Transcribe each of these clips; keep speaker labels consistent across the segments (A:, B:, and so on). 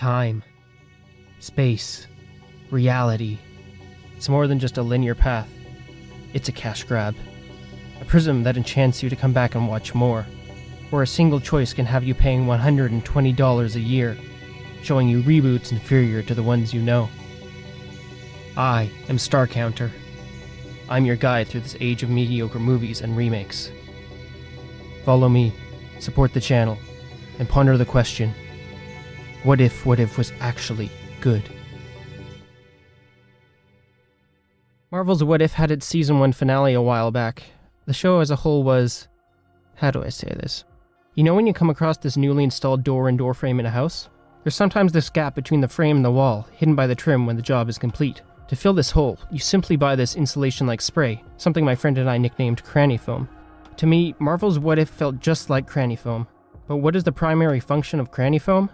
A: Time, space, reality. It's more than just a linear path. It's a cash grab. A prism that enchants you to come back and watch more. Where a single choice can have you paying $120 a year, showing you reboots inferior to the ones you know. I am Star Counter. I'm your guide through this age of mediocre movies and remakes. Follow me, support the channel, and ponder the question, what if was actually good? Marvel's What If had its season 1 finale a while back. The show as a whole was... how do I say this? You know when you come across this newly installed door and door frame in a house? There's sometimes this gap between the frame and the wall, hidden by the trim when the job is complete. To fill this hole, you simply buy this insulation-like spray, something my friend and I nicknamed Cranny Foam. To me, Marvel's What If felt just like Cranny Foam. But what is the primary function of Cranny Foam?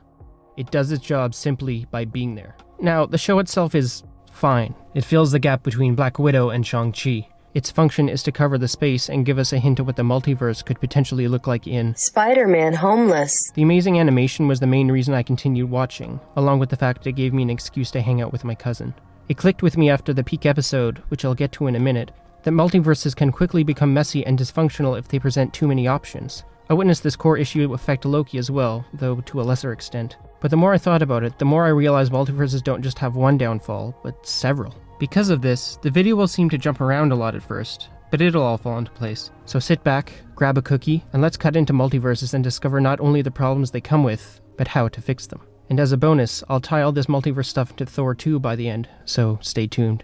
A: It does its job simply by being there. Now, the show itself is fine. It fills the gap between Black Widow and Shang-Chi. Its function is to cover the space and give us a hint of what the multiverse could potentially look like in
B: Spider-Man Homeless.
A: The amazing animation was the main reason I continued watching, along with the fact it gave me an excuse to hang out with my cousin. It clicked with me after the peak episode, which I'll get to in a minute, that multiverses can quickly become messy and dysfunctional if they present too many options. I witnessed this core issue affect Loki as well, though to a lesser extent. But the more I thought about it, the more I realized multiverses don't just have one downfall, but several. Because of this, the video will seem to jump around a lot at first, but it'll all fall into place. So sit back, grab a cookie, and let's cut into multiverses and discover not only the problems they come with, but how to fix them. And as a bonus, I'll tie all this multiverse stuff into Thor 2 by the end, so stay tuned.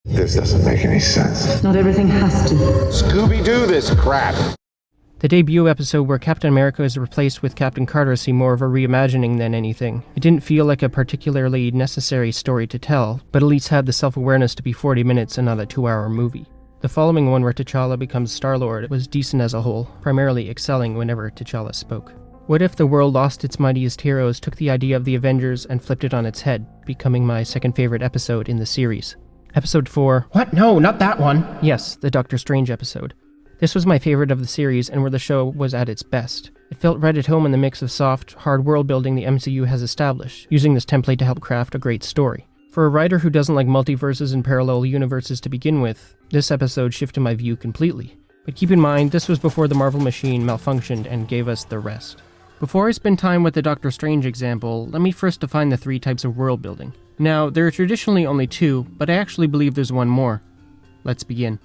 C: This doesn't make any sense.
D: Not everything has to.
C: Scooby-Doo this crap!
A: The debut episode where Captain America is replaced with Captain Carter seemed more of a reimagining than anything. It didn't feel like a particularly necessary story to tell, but at least had the self-awareness to be 40 minutes and not a 2-hour movie. The following one where T'Challa becomes Star-Lord was decent as a whole, primarily excelling whenever T'Challa spoke. What if the world lost its mightiest heroes, took the idea of the Avengers and flipped it on its head, becoming my second favorite episode in the series? Episode 4... What? No, not that one! Yes, the Doctor Strange episode. This was my favorite of the series and where the show was at its best. It felt right at home in the mix of soft, hard world building the MCU has established, using this template to help craft a great story. For a writer who doesn't like multiverses and parallel universes to begin with, this episode shifted my view completely. But keep in mind, this was before the Marvel machine malfunctioned and gave us the rest. Before I spend time with the Doctor Strange example, let me first define the 3 types of world building. Now, there are traditionally only 2, but I actually believe there's one more. Let's begin.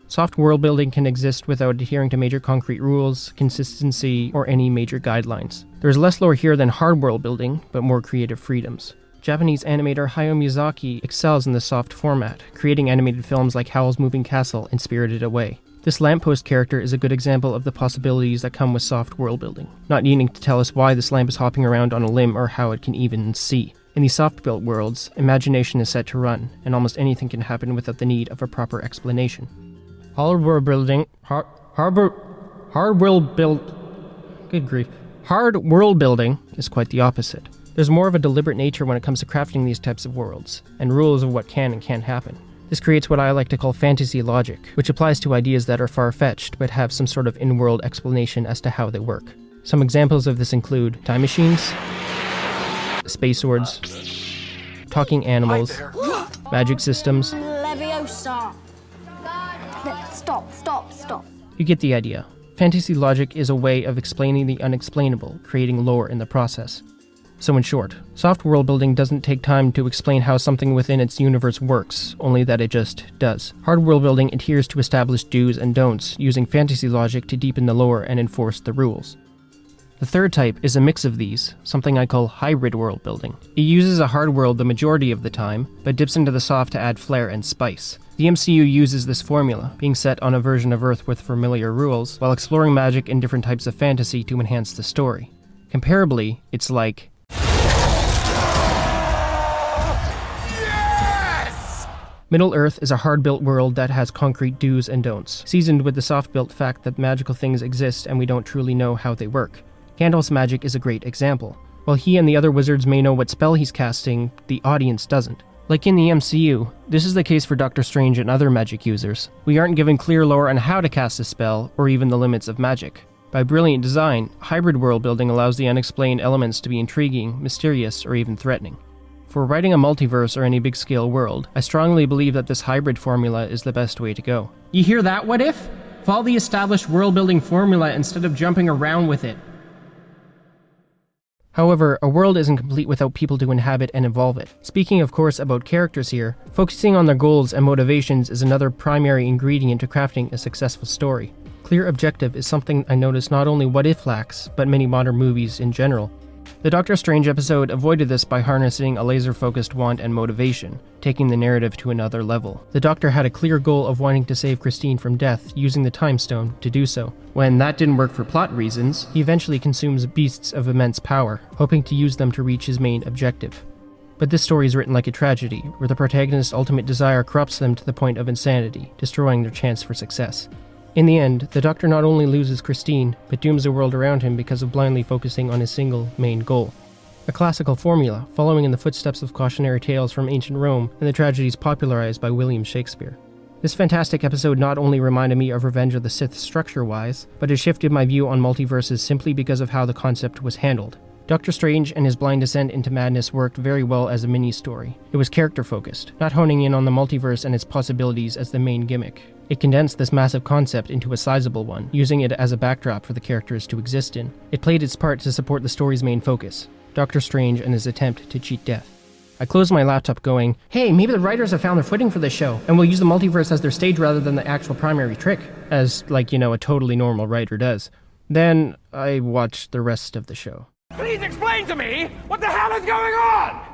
A: Soft world building can exist without adhering to major concrete rules, consistency, or any major guidelines. There's less lore here than hard world building, but more creative freedoms. Japanese animator Hayao Miyazaki excels in the soft format, creating animated films like Howl's Moving Castle and Spirited Away. This lamppost character is a good example of the possibilities that come with soft world building, not needing to tell us why this lamp is hopping around on a limb or how it can even see. In these soft-built worlds, imagination is set to run, and almost anything can happen without the need of a proper explanation. Hard world building is quite the opposite. There's more of a deliberate nature when it comes to crafting these types of worlds, and rules of what can and can't happen. This creates what I like to call fantasy logic, which applies to ideas that are far-fetched but have some sort of in-world explanation as to how they work. Some examples of this include time machines, space swords, talking animals, magic systems.
E: Leviosa. Stop.
A: You get the idea. Fantasy logic is a way of explaining the unexplainable, creating lore in the process. So in short, soft world building doesn't take time to explain how something within its universe works, only that it just does. Hard world building adheres to established do's and don'ts, using fantasy logic to deepen the lore and enforce the rules. The third type is a mix of these, something I call hybrid world building. It uses a hard world the majority of the time, but dips into the soft to add flair and spice. The MCU uses this formula, being set on a version of Earth with familiar rules, while exploring magic and different types of fantasy to enhance the story. Comparably, it's like... Yes! Middle-earth is a hard-built world that has concrete do's and don'ts, seasoned with the soft-built fact that magical things exist and we don't truly know how they work. Gandalf's magic is a great example. While he and the other wizards may know what spell he's casting, the audience doesn't. Like in the MCU, this is the case for Doctor Strange and other magic users. We aren't given clear lore on how to cast a spell, or even the limits of magic. By brilliant design, hybrid world building allows the unexplained elements to be intriguing, mysterious, or even threatening. For writing a multiverse or any big-scale world, I strongly believe that this hybrid formula is the best way to go.
B: You hear that, What If? Follow the established world-building formula instead of jumping around with it.
A: However, a world isn't complete without people to inhabit and evolve it. Speaking of course about characters here, focusing on their goals and motivations is another primary ingredient to crafting a successful story. Clear objective is something I notice not only What If lacks, but many modern movies in general. The Doctor Strange episode avoided this by harnessing a laser-focused want and motivation, taking the narrative to another level. The Doctor had a clear goal of wanting to save Christine from death, using the Time Stone to do so. When that didn't work for plot reasons, he eventually consumes beasts of immense power, hoping to use them to reach his main objective. But this story is written like a tragedy, where the protagonist's ultimate desire corrupts them to the point of insanity, destroying their chance for success. In the end, the Doctor not only loses Christine, but dooms the world around him because of blindly focusing on his single main goal. A classical formula, following in the footsteps of cautionary tales from ancient Rome and the tragedies popularized by William Shakespeare. This fantastic episode not only reminded me of Revenge of the Sith structure-wise, but it shifted my view on multiverses simply because of how the concept was handled. Doctor Strange and his blind descent into madness worked very well as a mini-story. It was character-focused, not honing in on the multiverse and its possibilities as the main gimmick. It condensed this massive concept into a sizable one, using it as a backdrop for the characters to exist in. It played its part to support the story's main focus, Doctor Strange and his attempt to cheat death. I closed my laptop going, hey, maybe the writers have found their footing for this show, and will use the multiverse as their stage rather than the actual primary trick, as, a totally normal writer does. Then I watched the rest of the show.
D: Please explain to me what the hell is going on!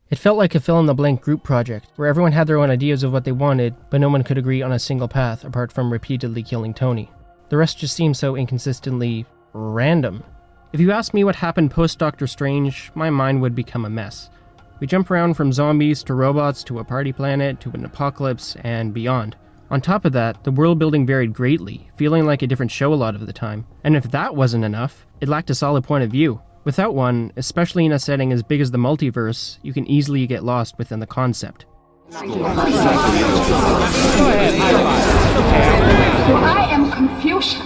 A: It felt like a fill-in-the-blank group project, where everyone had their own ideas of what they wanted, but no one could agree on a single path apart from repeatedly killing Tony. The rest just seemed so inconsistently random. If you asked me what happened post-Doctor Strange, my mind would become a mess. We jump around from zombies to robots to a party planet to an apocalypse and beyond. On top of that, the world building varied greatly, feeling like a different show a lot of the time. And if that wasn't enough, it lacked a solid point of view. Without one, especially in a setting as big as the multiverse, you can easily get lost within the concept.
E: I am Confucian.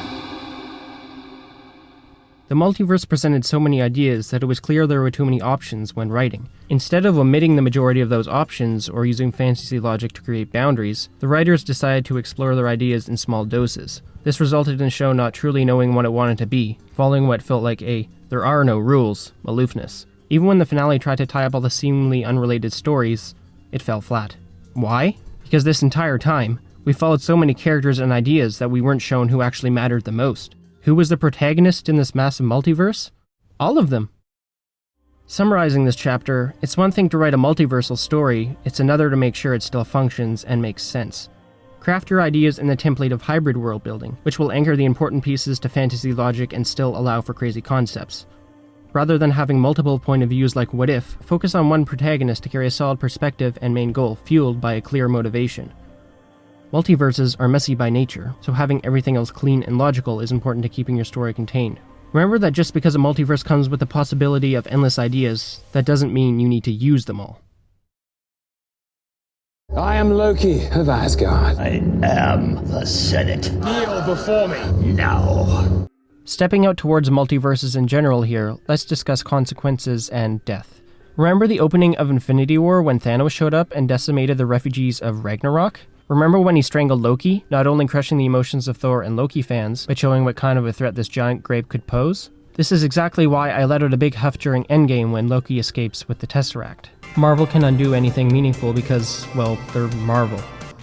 A: The multiverse presented so many ideas that it was clear there were too many options when writing. Instead of omitting the majority of those options or using fantasy logic to create boundaries, the writers decided to explore their ideas in small doses. This resulted in the show not truly knowing what it wanted to be, following what felt like a there are no rules aloofness. Even when the finale tried to tie up all the seemingly unrelated stories, it fell flat. Why? Because this entire time, we followed so many characters and ideas that we weren't shown who actually mattered the most. Who was the protagonist in this massive multiverse? All of them. Summarizing this chapter, it's one thing to write a multiversal story, it's another to make sure it still functions and makes sense. Craft your ideas in the template of hybrid world building, which will anchor the important pieces to fantasy logic and still allow for crazy concepts. Rather than having multiple point of views like What If, focus on one protagonist to carry a solid perspective and main goal, fueled by a clear motivation. Multiverses are messy by nature, so having everything else clean and logical is important to keeping your story contained. Remember that just because a multiverse comes with the possibility of endless ideas, that doesn't mean you need to use them all.
F: I am Loki of Asgard.
G: I am the Senate.
F: Kneel before me.
G: No.
A: Stepping out towards multiverses in general here, let's discuss consequences and death. Remember the opening of Infinity War when Thanos showed up and decimated the refugees of Ragnarok? Remember when he strangled Loki, not only crushing the emotions of Thor and Loki fans, but showing what kind of a threat this giant grape could pose? This is exactly why I let out a big huff during Endgame when Loki escapes with the Tesseract. Marvel can undo anything meaningful because, well, they're Marvel.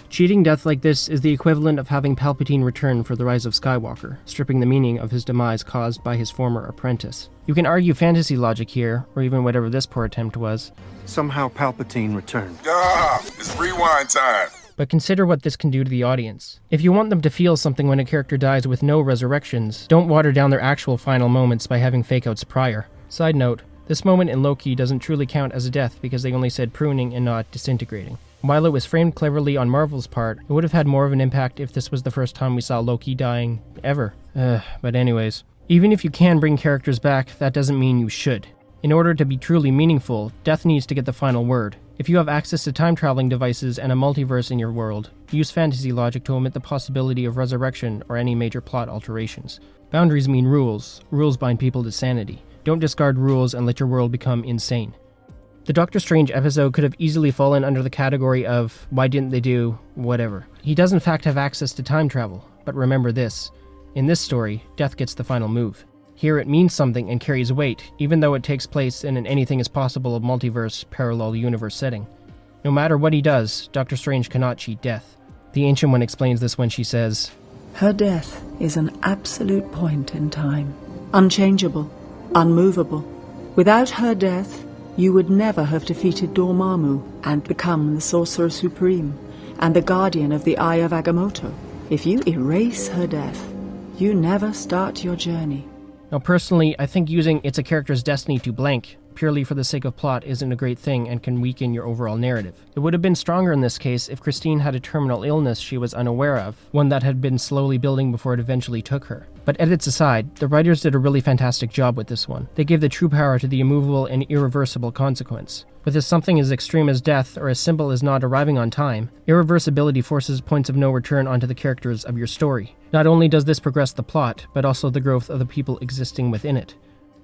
A: Cheating death like this is the equivalent of having Palpatine return for the Rise of Skywalker, stripping the meaning of his demise caused by his former apprentice. You can argue fantasy logic here, or even whatever this poor attempt was.
H: Somehow Palpatine returned.
I: It's rewind time.
A: But consider what this can do to the audience. If you want them to feel something when a character dies with no resurrections, don't water down their actual final moments by having fake-outs prior. Side note, this moment in Loki doesn't truly count as a death because they only said pruning and not disintegrating. While it was framed cleverly on Marvel's part, it would have had more of an impact if this was the first time we saw Loki dying ever. But anyways. Even if you can bring characters back, that doesn't mean you should. In order to be truly meaningful, death needs to get the final word. If you have access to time-traveling devices and a multiverse in your world, use fantasy logic to omit the possibility of resurrection or any major plot alterations. Boundaries mean rules. Rules bind people to sanity. Don't discard rules and let your world become insane. The Doctor Strange episode could have easily fallen under the category of, why didn't they do whatever? He does in fact have access to time travel, but remember this. In this story, death gets the final move. Here it means something and carries weight, even though it takes place in an anything-is-possible multiverse parallel universe setting. No matter what he does, Doctor Strange cannot cheat death. The Ancient One explains this when she says,
J: "Her death is an absolute point in time, unchangeable, unmovable. Without her death, you would never have defeated Dormammu and become the Sorcerer Supreme and the Guardian of the Eye of Agamotto. If you erase her death, you never start your journey."
A: Now personally, I think using "it's a character's destiny" to blank, purely for the sake of plot, isn't a great thing and can weaken your overall narrative. It would have been stronger in this case if Christine had a terminal illness she was unaware of, one that had been slowly building before it eventually took her. But edits aside, the writers did a really fantastic job with this one. They gave the true power to the immovable and irreversible consequence. With something as extreme as death or as simple as not arriving on time, irreversibility forces points of no return onto the characters of your story. Not only does this progress the plot, but also the growth of the people existing within it.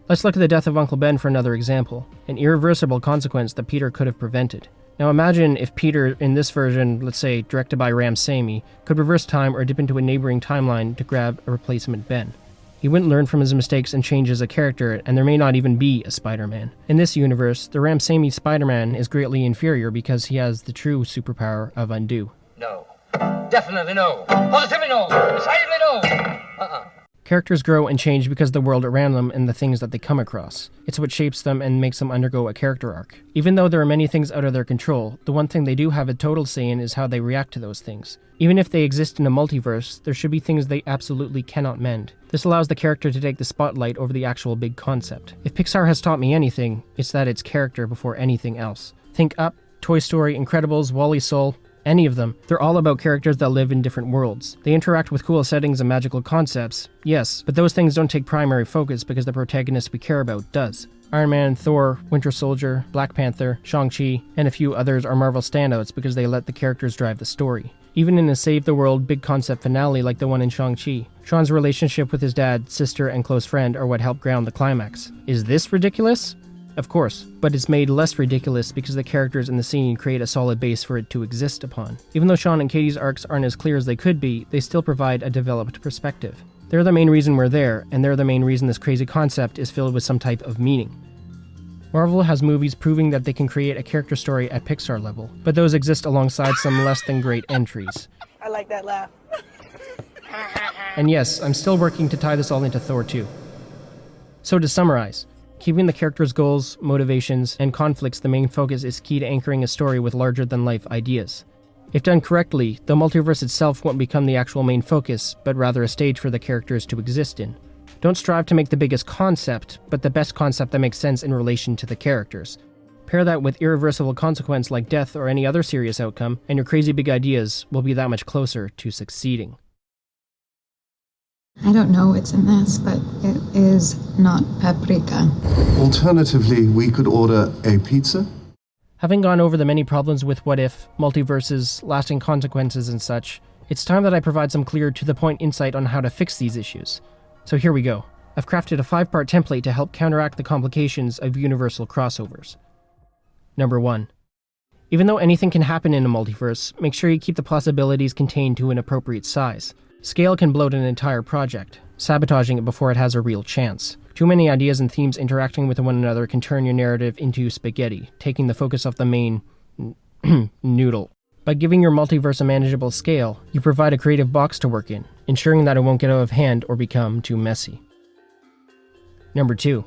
A: Let's look at the death of Uncle Ben for another example, an irreversible consequence that Peter could have prevented. Now imagine if Peter, in this version, let's say directed by Ram Sami, could reverse time or dip into a neighboring timeline to grab a replacement Ben. He wouldn't learn from his mistakes and change as a character, and there may not even be a Spider-Man. In this universe, the Ram Sami Spider-Man is greatly inferior because he has the true superpower of undo.
K: No. Definitely no. Positively no. Decidedly no.
A: Characters grow and change because of the world around them and the things that they come across. It's what shapes them and makes them undergo a character arc. Even though there are many things out of their control, the one thing they do have a total say in is how they react to those things. Even if they exist in a multiverse, there should be things they absolutely cannot mend. This allows the character to take the spotlight over the actual big concept. If Pixar has taught me anything, it's that it's character before anything else. Think Up, Toy Story, Incredibles, Wall-E Soul. Any of them, they're all about characters that live in different worlds. They interact with cool settings and magical concepts, yes, but those things don't take primary focus because the protagonist we care about does. Iron Man, Thor, Winter Soldier, Black Panther, Shang-Chi, and a few others are Marvel standouts because they let the characters drive the story. Even in a save-the-world big concept finale like the one in Shang-Chi, Sean's relationship with his dad, sister, and close friend are what help ground the climax. Is this ridiculous? Of course, but it's made less ridiculous because the characters in the scene create a solid base for it to exist upon. Even though Sean and Katie's arcs aren't as clear as they could be, they still provide a developed perspective. They're the main reason we're there, and they're the main reason this crazy concept is filled with some type of meaning. Marvel has movies proving that they can create a character story at Pixar level, but those exist alongside some less than great entries.
L: I like that laugh.
A: And yes, I'm still working to tie this all into Thor 2. So to summarize, keeping the characters' goals, motivations, and conflicts the main focus is key to anchoring a story with larger-than-life ideas. If done correctly, the multiverse itself won't become the actual main focus, but rather a stage for the characters to exist in. Don't strive to make the biggest concept, but the best concept that makes sense in relation to the characters. Pair that with irreversible consequence like death or any other serious outcome, and your crazy big ideas will be that much closer to succeeding.
M: I don't know what's in this, but it is not paprika.
N: Alternatively, we could order a pizza?
A: Having gone over the many problems with what if, multiverses, lasting consequences and such, it's time that I provide some clear to-the-point insight on how to fix these issues. So here we go. I've crafted a 5-part template to help counteract the complications of universal crossovers. Number 1. Even though anything can happen in a multiverse, make sure you keep the possibilities contained to an appropriate size. Scale can bloat an entire project, sabotaging it before it has a real chance. Too many ideas and themes interacting with one another can turn your narrative into spaghetti, taking the focus off the main noodle. By giving your multiverse a manageable scale, you provide a creative box to work in, ensuring that it won't get out of hand or become too messy. Number 2.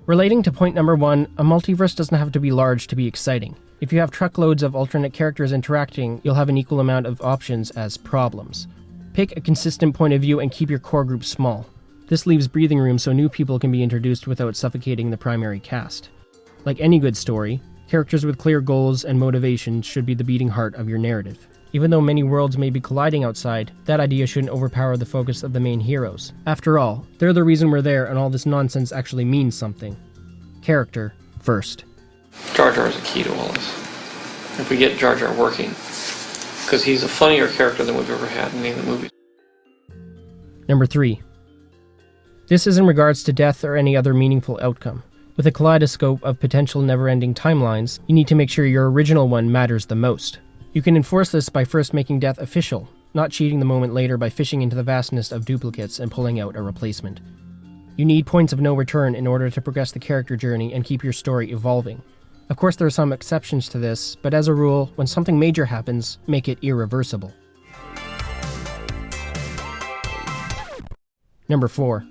A: Relating to point number 1, a multiverse doesn't have to be large to be exciting. If you have truckloads of alternate characters interacting, you'll have an equal amount of options as problems. Pick a consistent point of view and keep your core group small. This leaves breathing room so new people can be introduced without suffocating the primary cast. Like any good story, characters with clear goals and motivations should be the beating heart of your narrative. Even though many worlds may be colliding outside, that idea shouldn't overpower the focus of the main heroes. After all, they're the reason we're there and all this nonsense actually means something. Character first.
O: Jar Jar is the key to all this.
L: if we get Jar Jar working, because he's a funnier character than we've ever had in any of the movies.
A: Number 3. This is in regards to death or any other meaningful outcome. With a kaleidoscope of potential never-ending timelines, you need to make sure your original one matters the most. You can enforce this by first making death official, not cheating the moment later by fishing into the vastness of duplicates and pulling out a replacement. You need points of no return in order to progress the character journey and keep your story evolving. Of course, there are some exceptions to this, but as a rule, when something major happens, make it irreversible. Number 4.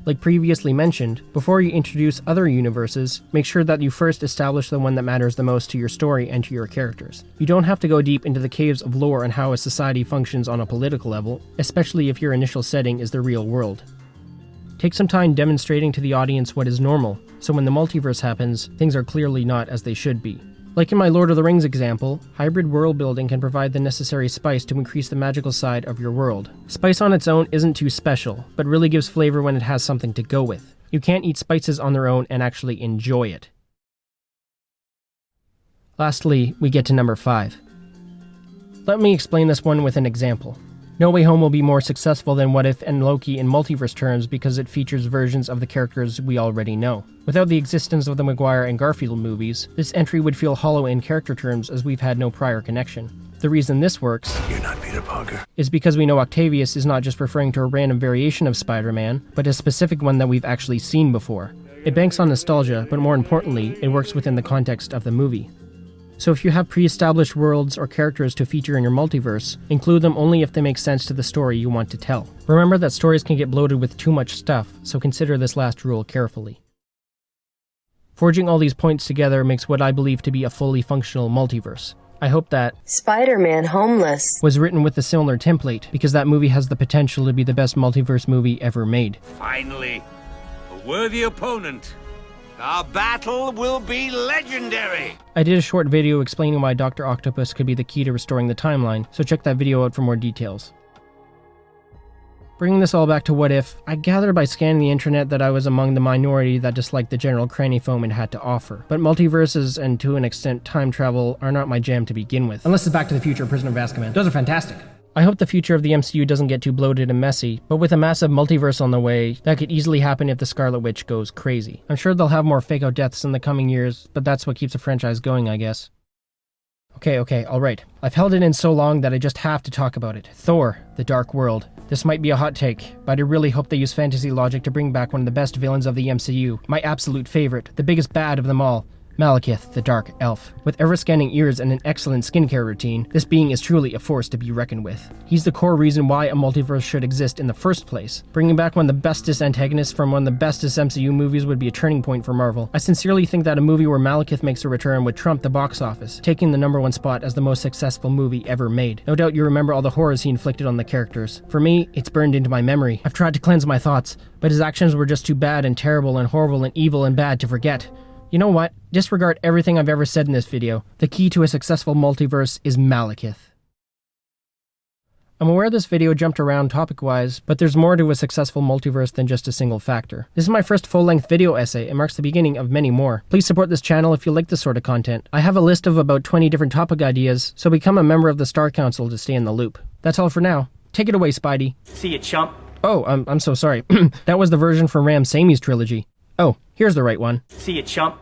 A: Like previously mentioned, before you introduce other universes, make sure that you first establish the one that matters the most to your story and to your characters. You don't have to go deep into the caves of lore and how a society functions on a political level, especially if your initial setting is the real world. Take some time demonstrating to the audience what is normal, so when the multiverse happens, things are clearly not as they should be. Like in my Lord of the Rings example, hybrid world building can provide the necessary spice to increase the magical side of your world. Spice on its own isn't too special, but really gives flavor when it has something to go with. You can't eat spices on their own and actually enjoy it. Lastly, we get to number 5. Let me explain this one with an example. No Way Home will be more successful than What If and Loki in multiverse terms because it features versions of the characters we already know. Without the existence of the Maguire and Garfield movies, this entry would feel hollow in character terms as we've had no prior connection. The reason this works is because we know Octavius is not just referring to a random variation of Spider-Man, but a specific one that we've actually seen before. It banks on nostalgia, but more importantly, it works within the context of the movie. So if you have pre-established worlds or characters to feature in your multiverse, include them only if they make sense to the story you want to tell. Remember that stories can get bloated with too much stuff, so consider this last rule carefully. Forging all these points together makes what I believe to be a fully functional multiverse. I hope that
O: Spider-Man Homeless
A: was written with a similar template, because that movie has the potential to be the best multiverse movie ever made.
D: Finally, a worthy opponent. Our battle will be legendary!
A: I did a short video explaining why Dr. Octopus could be the key to restoring the timeline, so check that video out for more details. Bringing this all back to What If, I gathered by scanning the internet that I was among the minority that disliked the general Cranny foam it had to offer. But multiverses, and to an extent time travel, are not my jam to begin with.
B: Unless it's Back to the Future or Prisoner of Azkaban. Those are fantastic.
A: I hope the future of the MCU doesn't get too bloated and messy, but with a massive multiverse on the way, that could easily happen if the Scarlet Witch goes crazy. I'm sure they'll have more fake-out deaths in the coming years, but that's what keeps a franchise going, I guess. Okay, alright. I've held it in so long that I just have to talk about it. Thor, The Dark World. This might be a hot take, but I really hope they use fantasy logic to bring back one of the best villains of the MCU, my absolute favorite, the biggest bad of them all. Malekith, the Dark Elf. With ever-scanning ears and an excellent skincare routine, this being is truly a force to be reckoned with. He's the core reason why a multiverse should exist in the first place. Bringing back one of the bestest antagonists from one of the bestest MCU movies would be a turning point for Marvel. I sincerely think that a movie where Malekith makes a return would trump the box office, taking the #1 spot as the most successful movie ever made. No doubt you remember all the horrors he inflicted on the characters. For me, it's burned into my memory. I've tried to cleanse my thoughts, but his actions were just too bad and terrible and horrible and evil and bad to forget. You know what? Disregard everything I've ever said in this video. The key to a successful multiverse is Malekith. I'm aware this video jumped around topic-wise, but there's more to a successful multiverse than just a single factor. This is my first full-length video essay and marks the beginning of many more. Please support this channel if you like this sort of content. I have a list of about 20 different topic ideas, so become a member of the Star Council to stay in the loop. That's all for now. Take it away, Spidey.
P: See ya, chump.
A: Oh, I'm so sorry. That was the version from Ram Sami's trilogy. Oh, here's the right one.
P: See ya, chump.